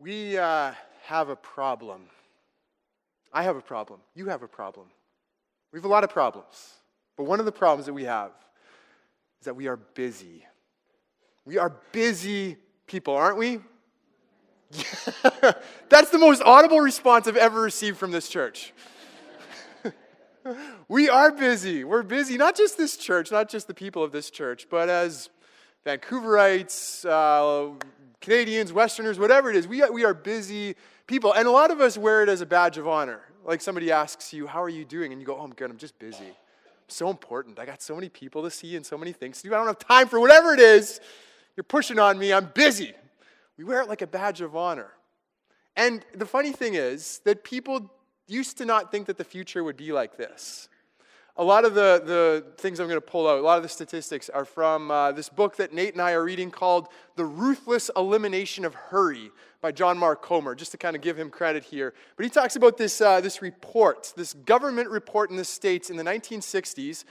We have a problem. I have a problem. You have a problem. We have a lot of problems. But one of the problems that we have is that we are busy. We are busy people, aren't we? That's the most audible response I've ever received from this church. We are busy. We're busy, not just this church, not just the people of this church, but as Vancouverites, Canadians, Westerners, whatever it is, we are busy people. And a lot of us wear it as a badge of honor. Like somebody asks you, how are you doing? And you go, oh, I'm good, I'm just busy. I'm so important. I got so many people to see and so many things to do. I don't have time for whatever it is. You're pushing on me. I'm busy. We wear it like a badge of honor. And the funny thing is that people used to not think that the future would be like this. A lot of the things I'm going to pull out, a lot of the statistics are from this book that Nate and I are reading called The Ruthless Elimination of Hurry by John Mark Comer, just to kind of give him credit here. But he talks about this report, this government report in the States in the 1960s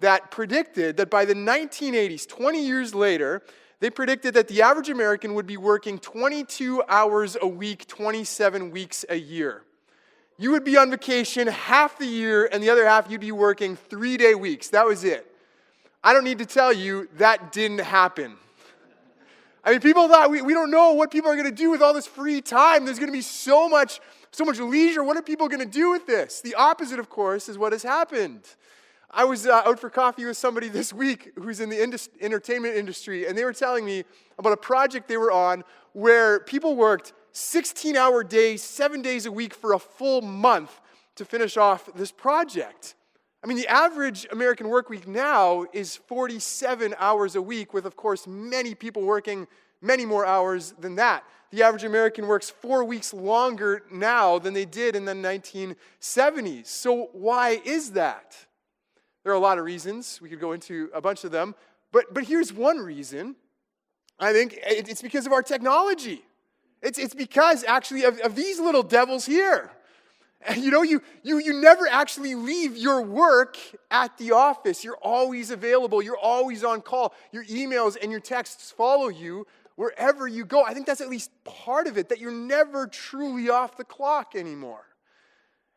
that predicted that by the 1980s, 20 years later, they predicted that the average American would be working 22 hours a week, 27 weeks a year. You would be on vacation half the year, and the other half you'd be working 3-day weeks. That was it. I don't need to tell you, that didn't happen. I mean, people thought, we don't know what people are going to do with all this free time. There's going to be so much leisure. What are people going to do with this? The opposite, of course, is what has happened. I was out for coffee with somebody this week who's in the entertainment industry, and they were telling me about a project they were on where people worked 16-hour days, 7 days a week for a full month to finish off this project. I mean, the average American work week now is 47 hours a week, with, of course, many people working many more hours than that. The average American works 4 weeks longer now than they did in the 1970s. So why is that? There are a lot of reasons. We could go into a bunch of them. But here's one reason. I think it's because of our technology. It's because, actually, of these little devils here. And you never actually leave your work at the office. You're always available. You're always on call. Your emails and your texts follow you wherever you go. I think that's at least part of it, that you're never truly off the clock anymore.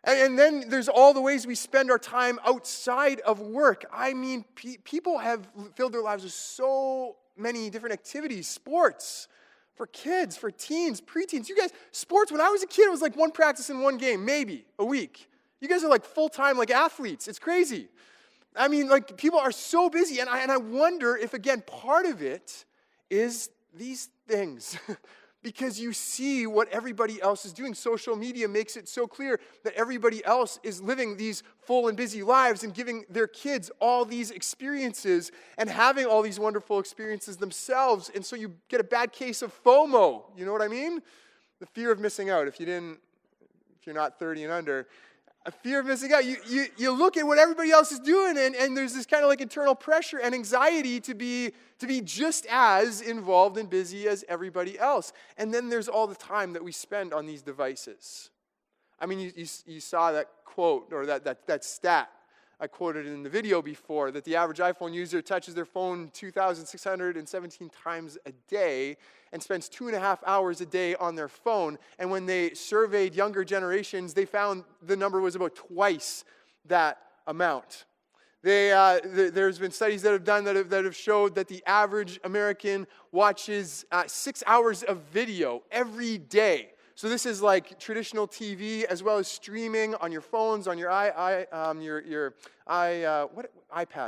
And then there's all the ways we spend our time outside of work. I mean, people have filled their lives with so many different activities, sports, for kids, for teens, preteens. You guys, sports, when I was a kid, it was like one practice and one game, maybe, a week. You guys are like full-time like athletes. It's crazy. I mean, like, people are so busy. And I wonder if, again, part of it is these things. Because you see what everybody else is doing. Social media makes it so clear that everybody else is living these full and busy lives and giving their kids all these experiences and having all these wonderful experiences themselves. And so you get a bad case of FOMO. You know what I mean? The fear of missing out. If you're not 30 and under, a fear of missing out. You look at what everybody else is doing, and there's this kind of like internal pressure and anxiety to be just as involved and busy as everybody else. And then there's all the time that we spend on these devices. I mean, you saw that quote, or that stat I quoted in the video before, that the average iPhone user touches their phone 2,617 times a day and spends 2.5 hours a day on their phone. And when they surveyed younger generations, they found the number was about twice that amount. There's been studies that have done that have showed that the average American watches 6 hours of video every day. So this is like traditional TV as well as streaming on your phones, on your iPad,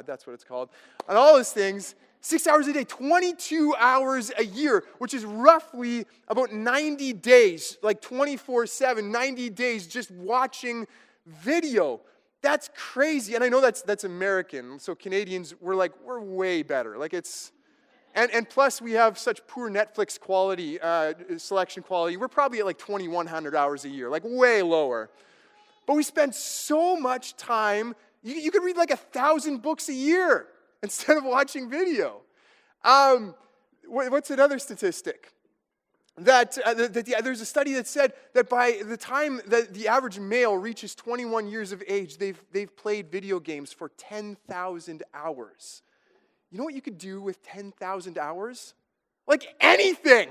that's what it's called, and all those things. 6 hours a day, 22 hours a year, which is roughly about 90 days, like 24/7, 90 days just watching video. That's crazy. And I know that's American. So Canadians, we're way better. Like it's, and plus we have such poor Netflix quality, selection quality. We're probably at like 2,100 hours a year, like way lower. But we spend so much time. You could read like 1,000 books a year instead of watching video. What's another statistic? There's a study that said that by the time that the average male reaches 21 years of age, they've played video games for 10,000 hours. You know what you could do with 10,000 hours? Like anything.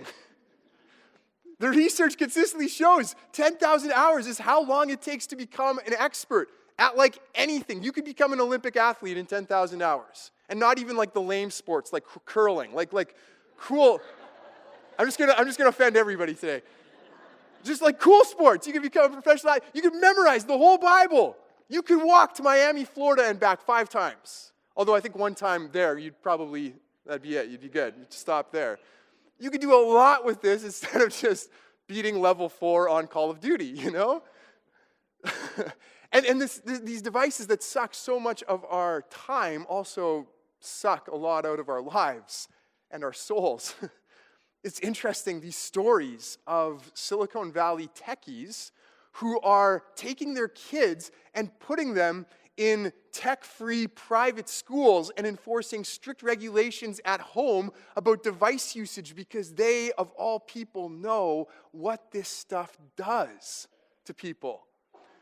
The research consistently shows 10,000 hours is how long it takes to become an expert at like anything. You could become an Olympic athlete in 10,000 hours. And not even like the lame sports, like curling, like cool. I'm just gonna offend everybody today. Just like cool sports. You could become a professional athlete. You could memorize the whole Bible. You could walk to Miami, Florida and back 5 times. Although I think one time there, that'd be it. You'd be good. You'd stop there. You could do a lot with this instead of just beating level 4 on Call of Duty, you know? and these devices that suck so much of our time also suck a lot out of our lives and our souls. It's interesting, these stories of Silicon Valley techies who are taking their kids and putting them in tech-free private schools and enforcing strict regulations at home about device usage because they, of all people, know what this stuff does to people.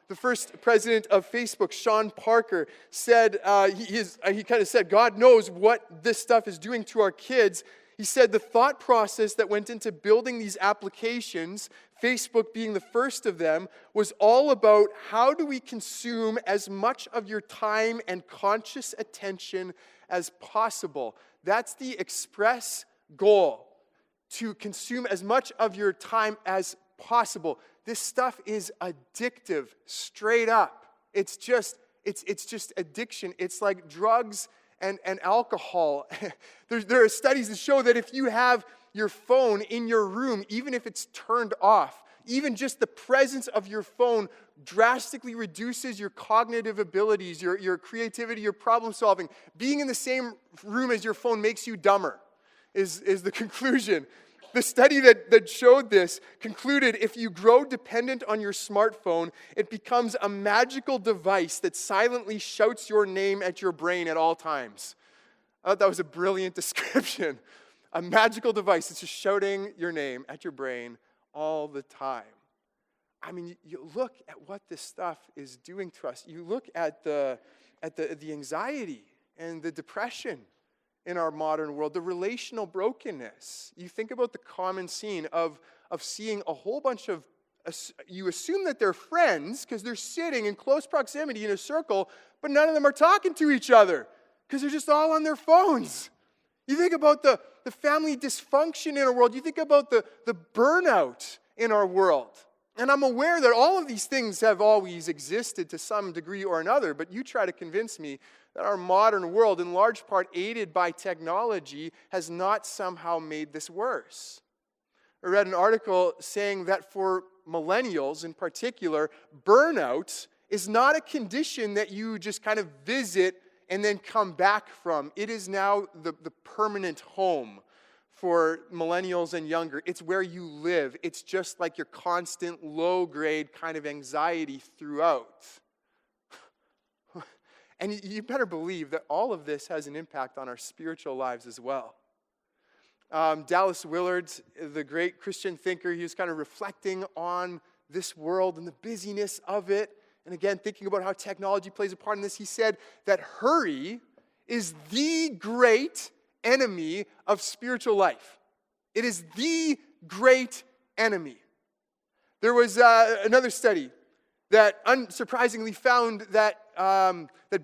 The first president of Facebook, Sean Parker, said, he kind of said, God knows what this stuff is doing to our kids. He said the thought process that went into building these applications, Facebook being the first of them, was all about how do we consume as much of your time and conscious attention as possible. That's the express goal, to consume as much of your time as possible. This stuff is addictive, straight up. It's just addiction. It's like drugs and alcohol. There are studies that show that if you have your phone in your room, even if it's turned off, even just the presence of your phone drastically reduces your cognitive abilities, your creativity, your problem solving. Being in the same room as your phone makes you dumber, is the conclusion. The study that showed this concluded if you grow dependent on your smartphone, it becomes a magical device that silently shouts your name at your brain at all times. I thought that was a brilliant description. A magical device that's just shouting your name at your brain all the time. I mean, you look at what this stuff is doing to us. You look at the anxiety and the depression in our modern world, the relational brokenness. You think about the common scene of seeing a whole bunch of, you assume that they're friends because they're sitting in close proximity in a circle, but none of them are talking to each other because they're just all on their phones. You think about the family dysfunction in our world. You think about the burnout in our world. And I'm aware that all of these things have always existed to some degree or another, but you try to convince me that our modern world, in large part aided by technology, has not somehow made this worse. I read an article saying that for millennials in particular, burnout is not a condition that you just kind of visit and then come back from. It is now the permanent home for millennials and younger. It's where you live. It's just like your constant low-grade kind of anxiety throughout. And you better believe that all of this has an impact on our spiritual lives as well. Dallas Willard, the great Christian thinker, he was kind of reflecting on this world and the busyness of it. And again, thinking about how technology plays a part in this, he said that hurry is the great enemy of spiritual life. It is the great enemy. There was another study that unsurprisingly found that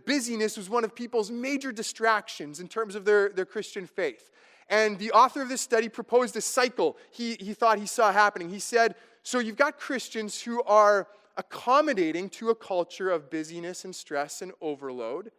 busyness was one of people's major distractions in terms of their Christian faith. And the author of this study proposed a cycle he thought he saw happening. He said, so you've got Christians who are accommodating to a culture of busyness and stress and overload.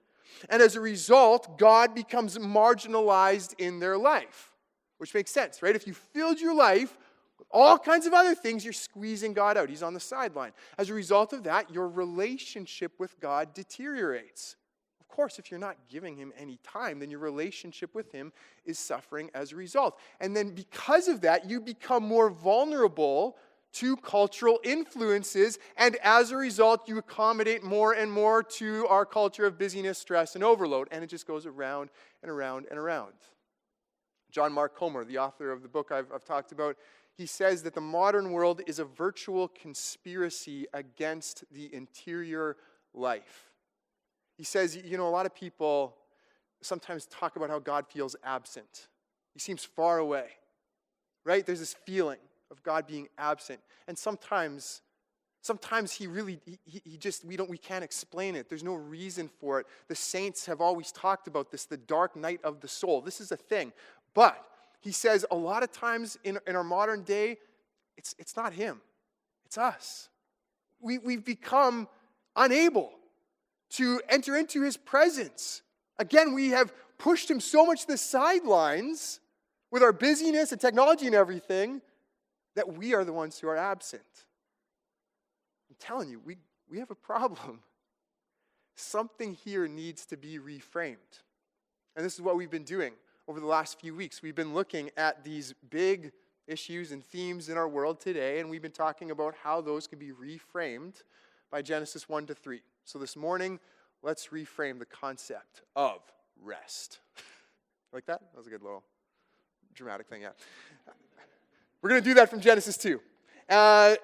And as a result, God becomes marginalized in their life, which makes sense, right? If you filled your life with all kinds of other things, you're squeezing God out. He's on the sideline. As a result of that, your relationship with God deteriorates. Of course, if you're not giving him any time, then your relationship with him is suffering as a result. And then because of that, you become more vulnerable to cultural influences, and as a result, you accommodate more and more to our culture of busyness, stress, and overload, and it just goes around and around and around. John Mark Comer, the author of the book I've talked about, he says that the modern world is a virtual conspiracy against the interior life. He says, a lot of people sometimes talk about how God feels absent. He seems far away, right? There's this feeling of God being absent. And sometimes we can't explain it. There's no reason for it. The saints have always talked about this, the dark night of the soul. This is a thing. But he says a lot of times in our modern day, it's not him. It's us. We've become unable to enter into his presence. Again, we have pushed him so much to the sidelines with our busyness and technology and everything that we are the ones who are absent. I'm telling you, we have a problem. Something here needs to be reframed. And this is what we've been doing over the last few weeks. We've been looking at these big issues and themes in our world today, and we've been talking about how those can be reframed by Genesis 1 to 3. So this morning, let's reframe the concept of rest. Like that? That was a good little dramatic thing, yeah. We're going to do that from Genesis 2.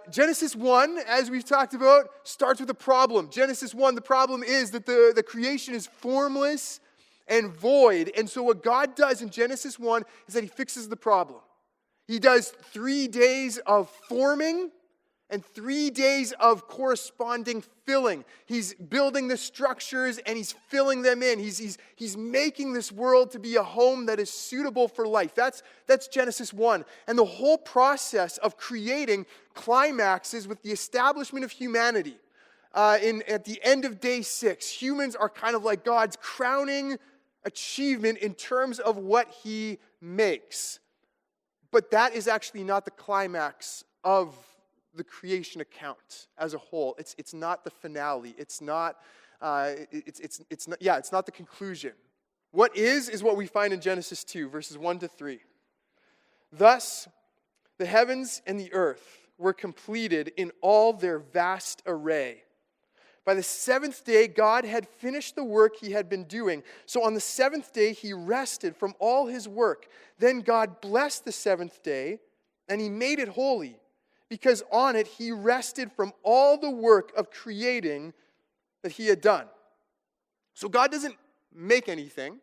Genesis 1, as we've talked about, starts with a problem. Genesis 1, the problem is that the creation is formless and void. And so what God does in Genesis 1 is that he fixes the problem. He does 3 days of forming and 3 days of corresponding filling. He's building the structures and he's filling them in. He's making this world to be a home that is suitable for life. That's Genesis 1. And the whole process of creating climaxes with the establishment of humanity. At the end of day 6, humans are kind of like God's crowning achievement in terms of what he makes. But that is actually not the climax of the creation account as a whole. It's not the finale. It's not the conclusion. What is what we find in Genesis 2, verses 1 to 3. Thus, the heavens and the earth were completed in all their vast array. By the 7th day, God had finished the work he had been doing. So on the 7th day, he rested from all his work. Then God blessed the 7th day, and he made it holy, because on it he rested from all the work of creating that he had done. So God doesn't make anything,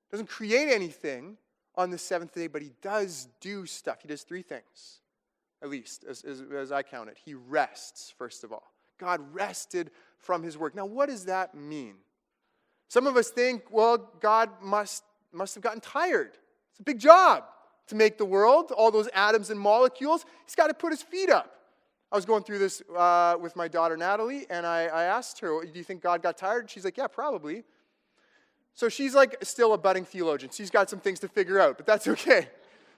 doesn't create anything on the 7th day, but he does do stuff. He does 3 things, at least, as I count it. He rests, first of all. God rested from his work. Now, what does that mean? Some of us think, well, God must have gotten tired. It's a big job to make the world, all those atoms and molecules. He's got to put his feet up. I was going through this with my daughter, Natalie, and I asked her, do you think God got tired? She's like, yeah, probably. So she's like still a budding theologian. She's got some things to figure out, but that's okay.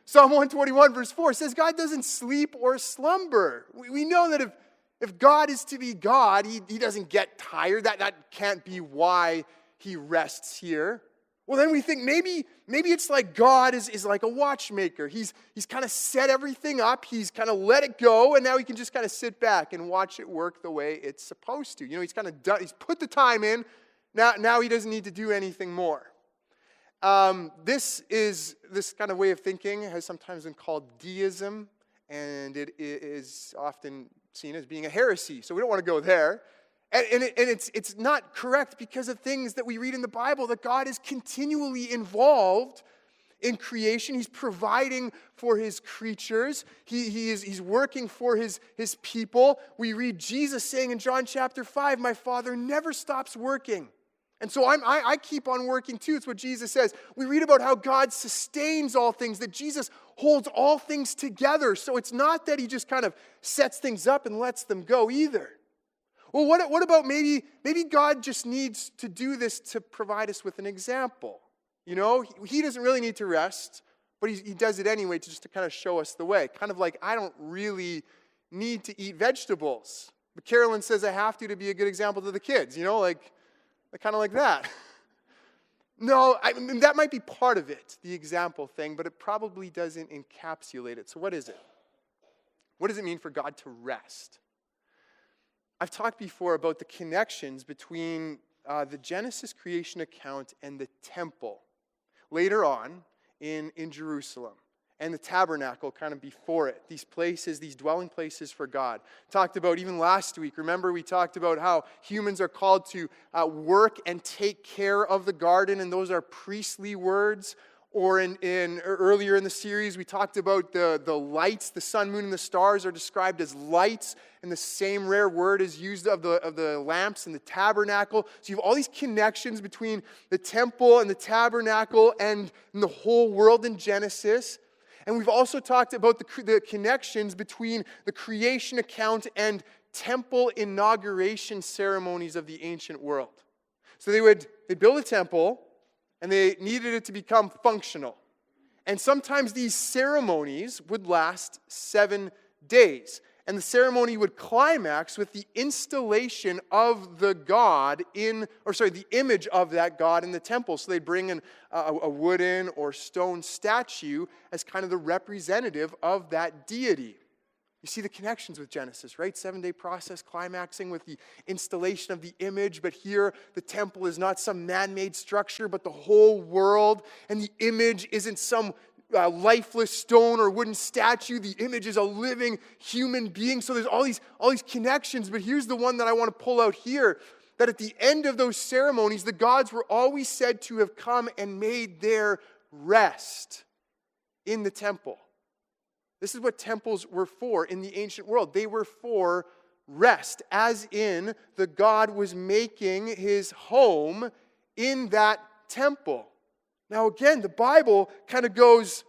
Psalm 121, verse 4 says, God doesn't sleep or slumber. We know that if God is to be God, he doesn't get tired. That can't be why he rests here. Well, then we think maybe it's like God is like a watchmaker. He's kind of set everything up. He's kind of let it go, and now he can just kind of sit back and watch it work the way it's supposed to. He's kind of done. He's put the time in. Now he doesn't need to do anything more. This kind of way of thinking has sometimes been called deism, and it is often seen as being a heresy. So we don't want to go there. And it's not correct because of things that we read in the Bible, that God is continually involved in creation. He's providing for his creatures. He's working for his people. We read Jesus saying in John chapter 5, my Father never stops working. And so I keep on working too. It's what Jesus says. We read about how God sustains all things, that Jesus holds all things together. So it's not that he just kind of sets things up and lets them go either. Well, what about maybe God just needs to do this to provide us with an example? He doesn't really need to rest, but he does it anyway to kind of show us the way. Kind of like, I don't really need to eat vegetables, but Carolyn says I have to be a good example to the kids, like kind of like that. No, that might be part of it, the example thing, but it probably doesn't encapsulate it. So what is it? What does it mean for God to rest? I've talked before about the connections between the Genesis creation account and the temple later on in Jerusalem, and the tabernacle kind of before it. These places, these dwelling places for God. Talked about even last week. Remember we talked about how humans are called to work and take care of the garden, and those are priestly words. Or earlier in the series, we talked about the lights. The sun, moon, and the stars are described as lights, and the same rare word is used of the lamps in the tabernacle. So you have all these connections between the temple and the tabernacle and the whole world in Genesis. And we've also talked about the connections between the creation account and temple inauguration ceremonies of the ancient world. So they'd build a temple, and they needed it to become functional. And sometimes these ceremonies would last 7 days. And the ceremony would climax with the installation of the image of that God in the temple. So they'd bring in a wooden or stone statue as kind of the representative of that deity. You see the connections with Genesis, right? 7-day process climaxing with the installation of the image. But here, the temple is not some man-made structure, but the whole world. And the image isn't some lifeless stone or wooden statue. The image is a living human being. So there's all these connections. But here's the one that I want to pull out here. That at the end of those ceremonies, the gods were always said to have come and made their rest in the temple. This is what temples were for in the ancient world. They were for rest, as in the God was making his home in that temple. Now again, the Bible kind of goes,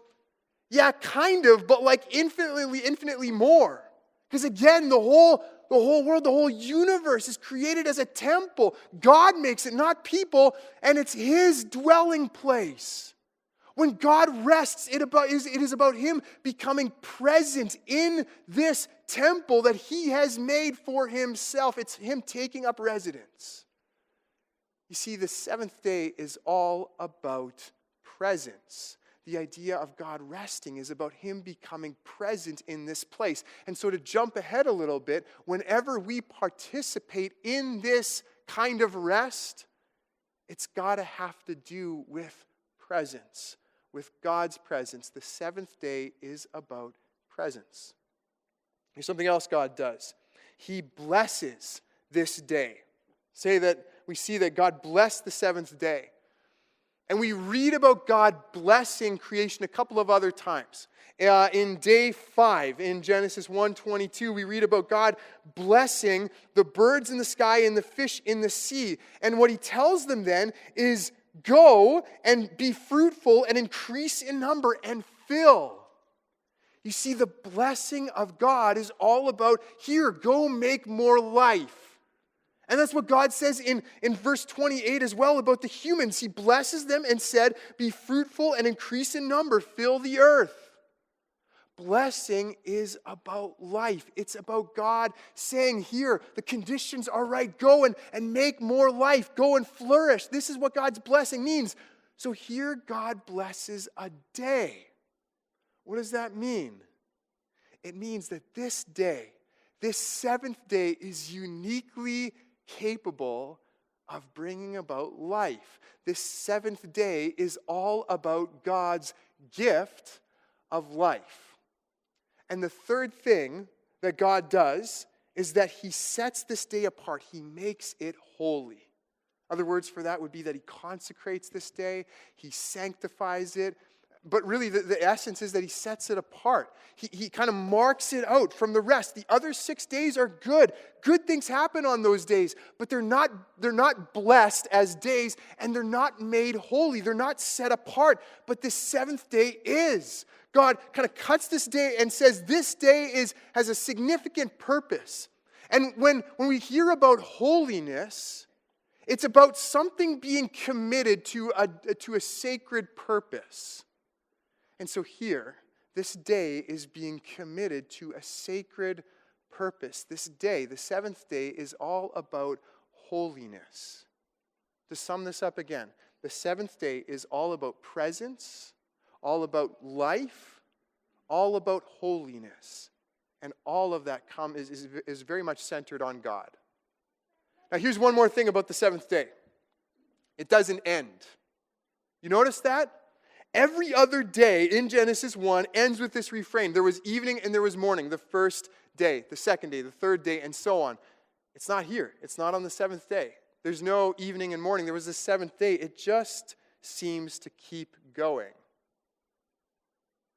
yeah, kind of, but like infinitely more. Because again, the whole world, the whole universe is created as a temple. God makes it, not people, and it's his dwelling place. When God rests, it is about him becoming present in this temple that he has made for himself. It's him taking up residence. You see, the seventh day is all about presence. The idea of God resting is about him becoming present in this place. And so to jump ahead a little bit, whenever we participate in this kind of rest, it's got to have to do with presence. With God's presence. The seventh day is about presence. Here's something else God does. He blesses this day. We see that God blessed the seventh day. And we read about God blessing creation a couple of other times. In day 5, in Genesis 1:22, we read about God blessing the birds in the sky and the fish in the sea. And what he tells them then is, go and be fruitful and increase in number and fill. You see, the blessing of God is all about, here, go make more life. And that's what God says in verse 28 as well about the humans. He blesses them and said, be fruitful and increase in number, fill the earth. Blessing is about life. It's about God saying, here, the conditions are right. Go and make more life. Go and flourish. This is what God's blessing means. So here God blesses a day. What does that mean? It means that this day, this seventh day, is uniquely capable of bringing about life. This seventh day is all about God's gift of life. And the third thing that God does is that he sets this day apart. He makes it holy. Other words for that would be that he consecrates this day, he sanctifies it. But really, the essence is that he sets it apart. He kind of marks it out from the rest. The other 6 days are good. Good things happen on those days, but they're not blessed as days, and they're not made holy. They're not set apart. But this seventh day is. God kind of cuts this day and says this day has a significant purpose. And when we hear about holiness, it's about something being committed to a sacred purpose. And so here, this day is being committed to a sacred purpose. This day, the seventh day, is all about holiness. To sum this up again, the seventh day is all about presence, all about life, all about holiness. And all of that is very much centered on God. Now here's one more thing about the seventh day. It doesn't end. You notice that? Every other day in Genesis 1 ends with this refrain. There was evening and there was morning. The first day, the second day, the third day, and so on. It's not here. It's not on the seventh day. There's no evening and morning. There was the seventh day. It just seems to keep going.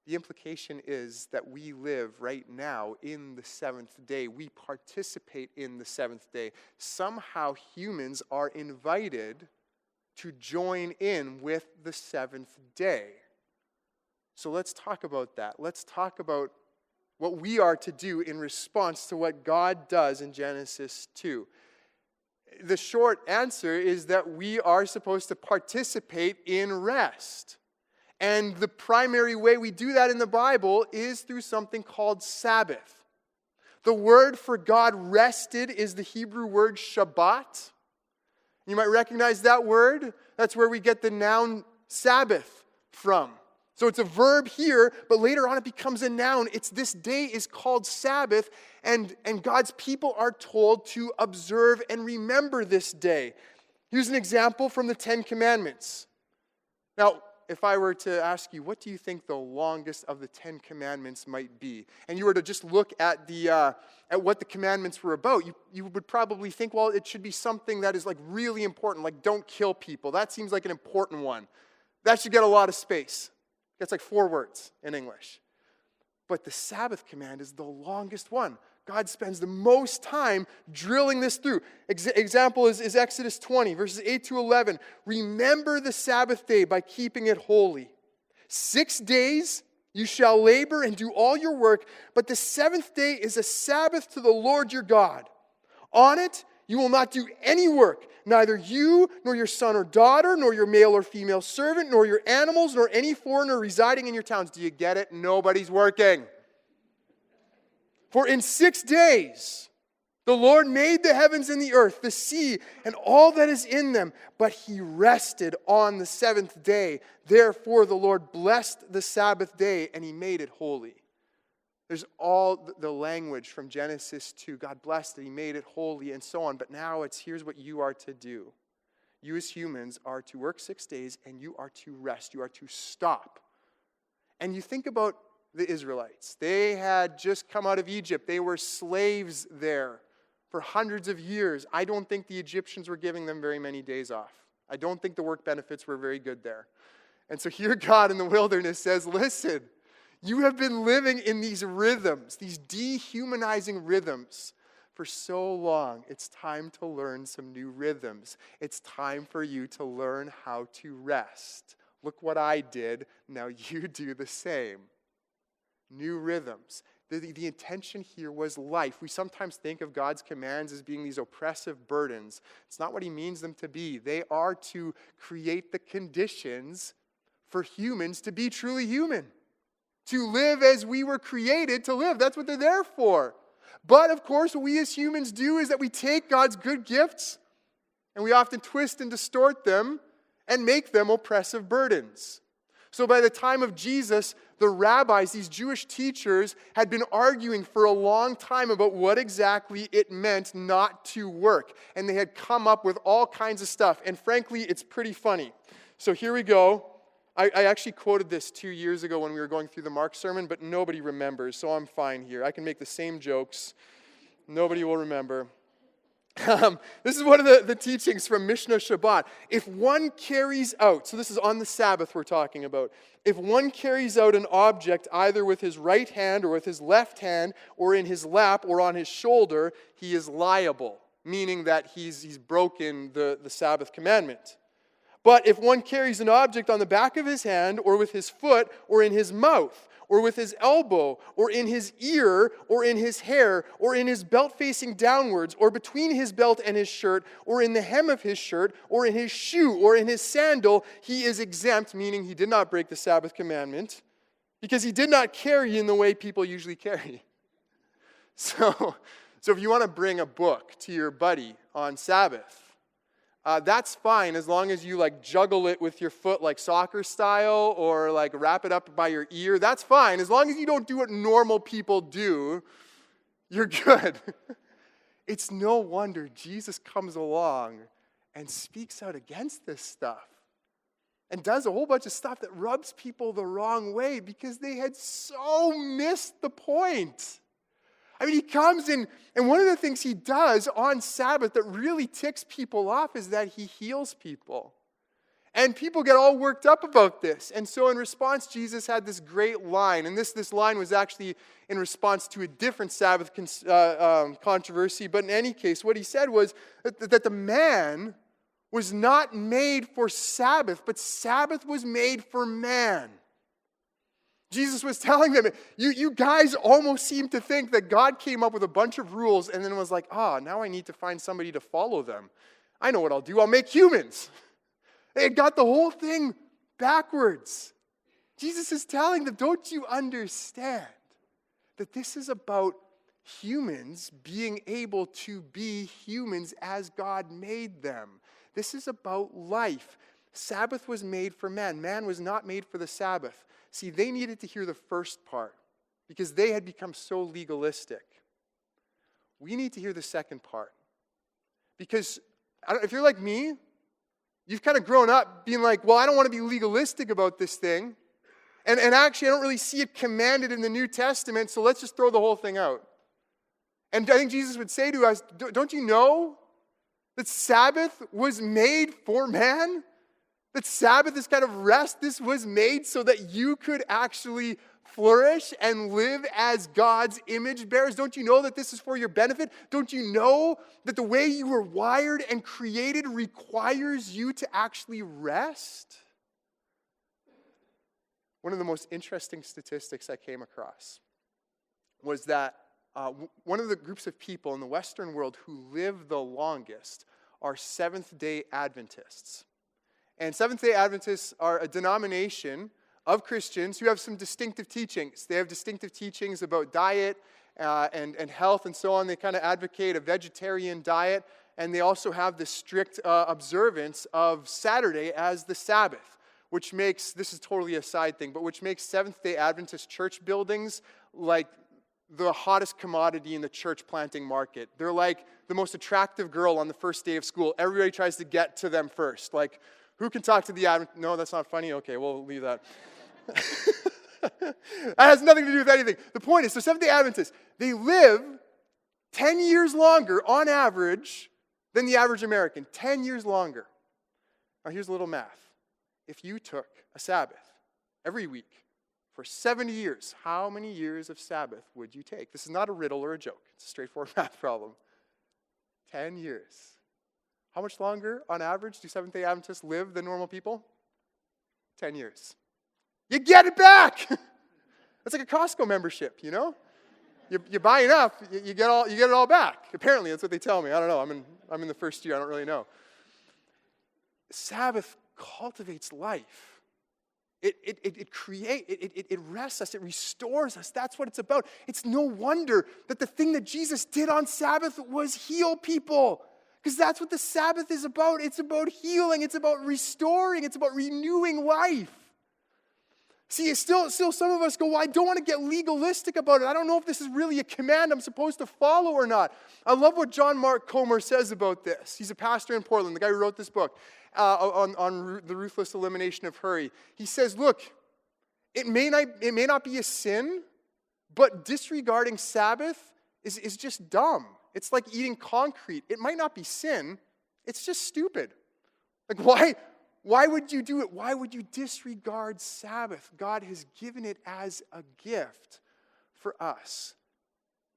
the implication is that we live right now in the seventh day. We participate in the seventh day. Somehow humans are invited to join in with the seventh day. So let's talk about that. Let's talk about what we are to do in response to what God does in Genesis 2. The short answer is that we are supposed to participate in rest. And the primary way we do that in the Bible is through something called Sabbath. The word for God rested is the Hebrew word Shabbat. You might recognize that word. That's where we get the noun Sabbath from. So it's a verb here, but later on it becomes a noun. It's this day is called Sabbath, and God's people are told to observe and remember this day. Here's an example from the Ten Commandments. Now, if I were to ask you, what do you think the longest of the Ten Commandments might be? And you were to just look at what the commandments were about, you would probably think, well, it should be something that is like really important, like don't kill people. That seems like an important one. That should get a lot of space. It's like 4 words in English. But the Sabbath command is the longest one. God spends the most time drilling this through. Example is Exodus 20, verses 8 to 11. Remember the Sabbath day by keeping it holy. 6 days you shall labor and do all your work, but the seventh day is a Sabbath to the Lord your God. On it you will not do any work, neither you, nor your son or daughter, nor your male or female servant, nor your animals, nor any foreigner residing in your towns. Do you get it? Nobody's working. For in 6 days the Lord made the heavens and the earth, the sea, and all that is in them, but he rested on the seventh day. Therefore the Lord blessed the Sabbath day, and he made it holy. There's all the language from Genesis 2. God blessed it, he made it holy, and so on. But now here's what you are to do. You as humans are to work 6 days, and you are to rest. You are to stop. And you think about the Israelites. They had just come out of Egypt. They were slaves there for hundreds of years. I don't think the Egyptians were giving them very many days off. I don't think the work benefits were very good there. And so here God in the wilderness says, listen, you have been living in these rhythms, these dehumanizing rhythms for so long. It's time to learn some new rhythms. It's time for you to learn how to rest. Look what I did. Now you do the same. New rhythms. The intention here was life. We sometimes think of God's commands as being these oppressive burdens. It's not what he means them to be. They are to create the conditions for humans to be truly human. To live as we were created to live. That's what they're there for. But of course, what we as humans do is that we take God's good gifts and we often twist and distort them and make them oppressive burdens. So by the time of Jesus, the rabbis, these Jewish teachers, had been arguing for a long time about what exactly it meant not to work. And they had come up with all kinds of stuff. And frankly, it's pretty funny. So here we go. I actually quoted this 2 years ago when we were going through the Mark sermon, but nobody remembers, so I'm fine here. I can make the same jokes. Nobody will remember. This is one of the teachings from Mishnah Shabbat. If one carries out, so this is on the Sabbath we're talking about, if one carries out an object either with his right hand or with his left hand or in his lap or on his shoulder, he is liable, meaning that he's broken the Sabbath commandment. But if one carries an object on the back of his hand or with his foot or in his mouth, or with his elbow, or in his ear, or in his hair, or in his belt facing downwards, or between his belt and his shirt, or in the hem of his shirt, or in his shoe, or in his sandal, he is exempt, meaning he did not break the Sabbath commandment, because he did not carry in the way people usually carry. So if you want to bring a book to your buddy on Sabbath, that's fine as long as you juggle it with your foot like soccer style or wrap it up by your ear. That's fine. As long as you don't do what normal people do, you're good. It's no wonder Jesus comes along and speaks out against this stuff and does a whole bunch of stuff that rubs people the wrong way because they had so missed the point. I mean, he comes in, and one of the things he does on Sabbath that really ticks people off is that he heals people. And people get all worked up about this. And so in response, Jesus had this great line. And this line was actually in response to a different Sabbath controversy. But in any case, what he said was that the man was not made for Sabbath, but Sabbath was made for man. Jesus was telling them, you guys almost seem to think that God came up with a bunch of rules and then was like, now I need to find somebody to follow them. I know what I'll do. I'll make humans. It got the whole thing backwards. Jesus is telling them, don't you understand that this is about humans being able to be humans as God made them? This is about life. Sabbath was made for man. Man was not made for the Sabbath. See, they needed to hear the first part because they had become so legalistic. We need to hear the second part. Because if you're like me, you've kind of grown up being like, well, I don't want to be legalistic about this thing. And actually, I don't really see it commanded in the New Testament, so let's just throw the whole thing out. And I think Jesus would say to us, don't you know that Sabbath was made for man? That Sabbath is kind of rest. This was made so that you could actually flourish and live as God's image bearers. Don't you know that this is for your benefit? Don't you know that the way you were wired and created requires you to actually rest? One of the most interesting statistics I came across was that one of the groups of people in the Western world who live the longest are Seventh-day Adventists. And Seventh-day Adventists are a denomination of Christians who have some distinctive teachings. They have distinctive teachings about diet and health and so on. They kind of advocate a vegetarian diet, and they also have this strict observance of Saturday as the Sabbath, which makes, this is totally a side thing, but which makes Seventh-day Adventist church buildings like the hottest commodity in the church planting market. They're like the most attractive girl on the first day of school. Everybody tries to get to them first. Like, who can talk to the Adventist? No, that's not funny? Okay, we'll leave that. That has nothing to do with anything. The point is, so Seventh-day Adventists, they live 10 years longer on average than the average American. 10 years longer. Now here's a little math. If you took a Sabbath every week for 70 years, how many years of Sabbath would you take? This is not a riddle or a joke. It's a straightforward math problem. 10 years. How much longer, on average, do Seventh-day Adventists live than normal people? 10 years. You get it back! It's like a Costco membership, you know? You buy enough, you get it all back. Apparently, that's what they tell me. I don't know. I'm in the first year. I don't really know. Sabbath cultivates life. It rests us. It restores us. That's what it's about. It's no wonder that the thing that Jesus did on Sabbath was heal people. Because that's what the Sabbath is about. It's about healing. It's about restoring. It's about renewing life. See, still some of us go, well, I don't want to get legalistic about it. I don't know if this is really a command I'm supposed to follow or not. I love what John Mark Comer says about this. He's a pastor in Portland, the guy who wrote this book on the ruthless elimination of hurry. He says, look, it may not be a sin, but disregarding Sabbath is just dumb. It's like eating concrete. It might not be sin. It's just stupid. Like, why would you do it? Why would you disregard Sabbath? God has given it as a gift for us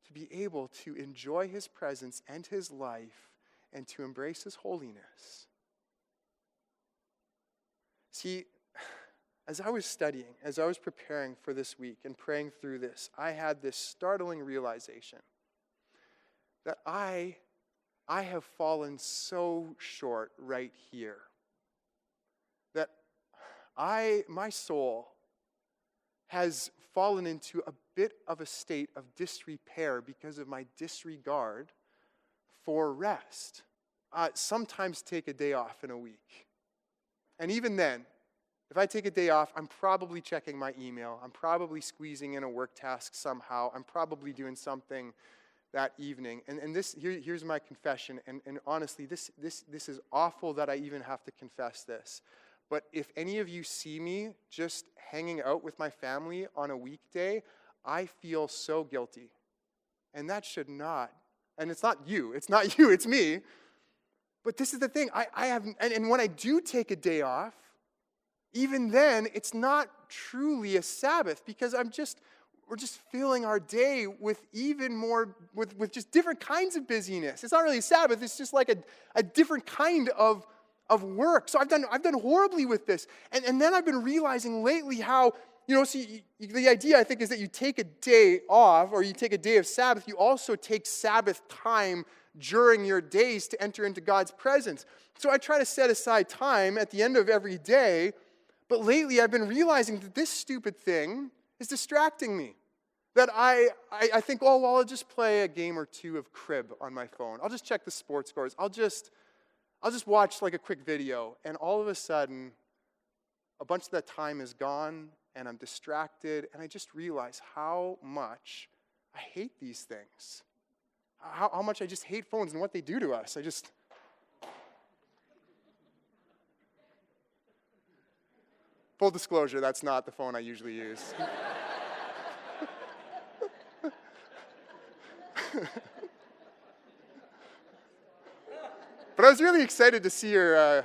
to be able to enjoy His presence and His life and to embrace His holiness. See, as I was studying, as I was preparing for this week and praying through this, I had this startling realization that I have fallen so short right here. That my soul has fallen into a bit of a state of disrepair because of my disregard for rest. Sometimes take a day off in a week. And even then, if I take a day off, I'm probably checking my email. I'm probably squeezing in a work task somehow. I'm probably doing something that evening. And here's my confession. And honestly, this is awful that I even have to confess this. But if any of you see me just hanging out with my family on a weekday, I feel so guilty. And that should not. And it's not you. It's me. But this is the thing. I have, and when I do take a day off, even then, it's not truly a Sabbath because we're just filling our day with even more, with just different kinds of busyness. It's not really a Sabbath, it's just like a different kind of work. So I've done horribly with this. And then I've been realizing lately how, see, the idea I think is that you take a day off or you take a day of Sabbath, you also take Sabbath time during your days to enter into God's presence. So I try to set aside time at the end of every day, but lately I've been realizing that this stupid thing is distracting me. That I think, oh, well, I'll just play a game or two of crib on my phone. I'll just check the sports scores. I'll just watch like a quick video. And all of a sudden, a bunch of that time is gone, and I'm distracted, and I just realize how much I hate these things. How much I just hate phones and what they do to us. Full disclosure, that's not the phone I usually use. But I was really excited to see your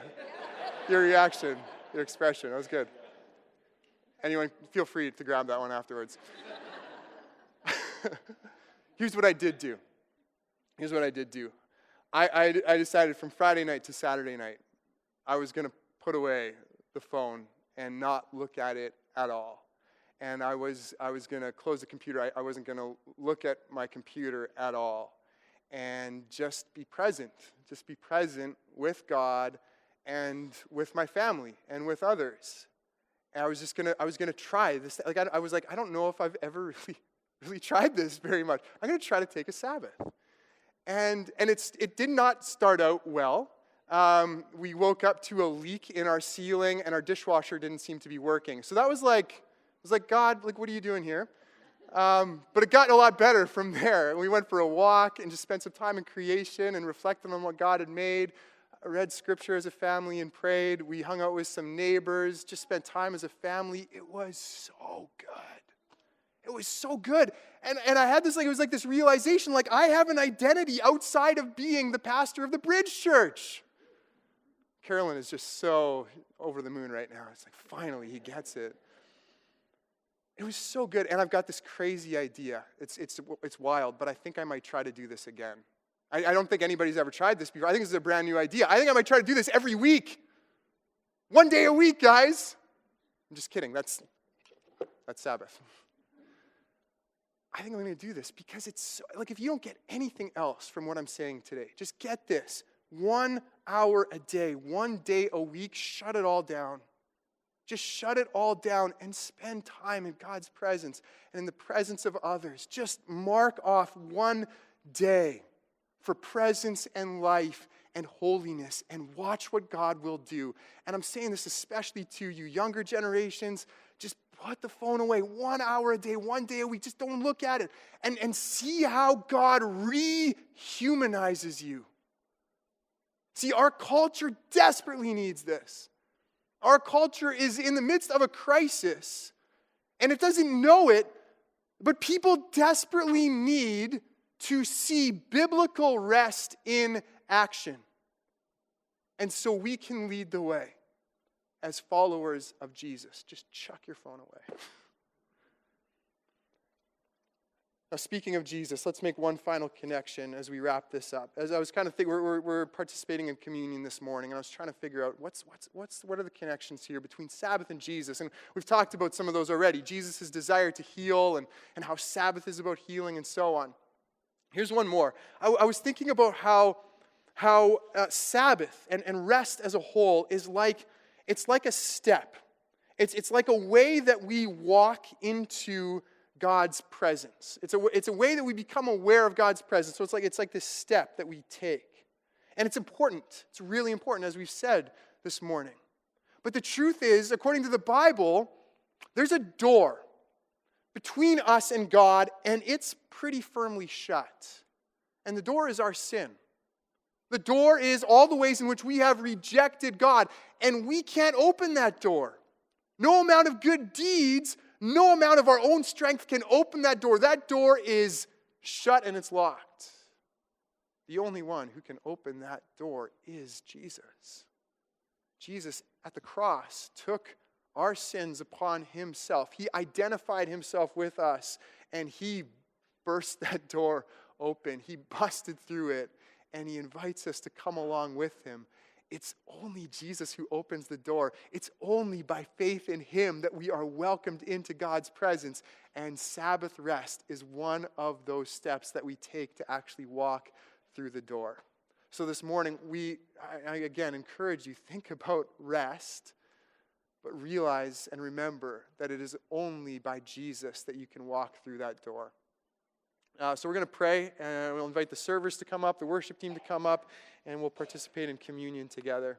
reaction, your expression. That was good. Anyone, feel free to grab that one afterwards. Here's what I did do. I decided from Friday night to Saturday night, I was going to put away the phone and not look at it at all. And I was going to close the computer. I wasn't going to look at my computer at all. And just be present. Just be present with God and with my family and with others. And I was going to try this. I was like, I don't know if I've ever really tried this very much. I'm going to try to take a Sabbath. And it did not start out well. We woke up to a leak in our ceiling, and our dishwasher didn't seem to be working. So that was like, God, what are you doing here? But it got a lot better from there. We went for a walk and just spent some time in creation and reflected on what God had made. I read scripture as a family and prayed. We hung out with some neighbors, just spent time as a family. It was so good. It was so good. And I had this, it was like this realization, I have an identity outside of being the pastor of the Bridge Church. Carolyn is just so over the moon right now. It's like, finally, he gets it. It was so good, and I've got this crazy idea. It's wild, but I think I might try to do this again. I don't think anybody's ever tried this before. I think this is a brand new idea. I think I might try to do this every week. 1 day a week, guys. I'm just kidding. That's Sabbath. I think I'm going to do this because it's if you don't get anything else from what I'm saying today, just get this. 1 hour a day, 1 day a week, shut it all down. Just shut it all down and spend time in God's presence and in the presence of others. Just mark off 1 day for presence and life and holiness and watch what God will do. And I'm saying this especially to you younger generations. Just put the phone away 1 hour a day, 1 day a week. Just don't look at it. And see how God rehumanizes you. See, our culture desperately needs this. Our culture is in the midst of a crisis, and it doesn't know it, but people desperately need to see biblical rest in action. And so we can lead the way as followers of Jesus. Just chuck your phone away. Now, speaking of Jesus, let's make one final connection as we wrap this up. As I was kind of thinking, we're participating in communion this morning, and I was trying to figure out what are the connections here between Sabbath and Jesus. And we've talked about some of those already. Jesus' desire to heal and how Sabbath is about healing and so on. Here's one more. I was thinking about how Sabbath and rest as a whole is it's like a step. It's like a way that we walk into God's presence. It's a way that we become aware of God's presence. So it's like this step that we take. And it's important. It's really important, as we've said this morning. But the truth is, according to the Bible, there's a door between us and God, and it's pretty firmly shut. And the door is our sin. The door is all the ways in which we have rejected God, and we can't open that door. No amount of good deeds, no amount of our own strength can open that door. That door is shut and it's locked. The only one who can open that door is Jesus. Jesus at the cross took our sins upon himself. He identified himself with us, and he burst that door open. He busted through it, and he invites us to come along with him. It's only Jesus who opens the door. It's only by faith in him that we are welcomed into God's presence. And Sabbath rest is one of those steps that we take to actually walk through the door. So this morning, I again encourage you, think about rest, but realize and remember that it is only by Jesus that you can walk through that door. So we're going to pray, and we'll invite the servers to come up, the worship team to come up, and we'll participate in communion together.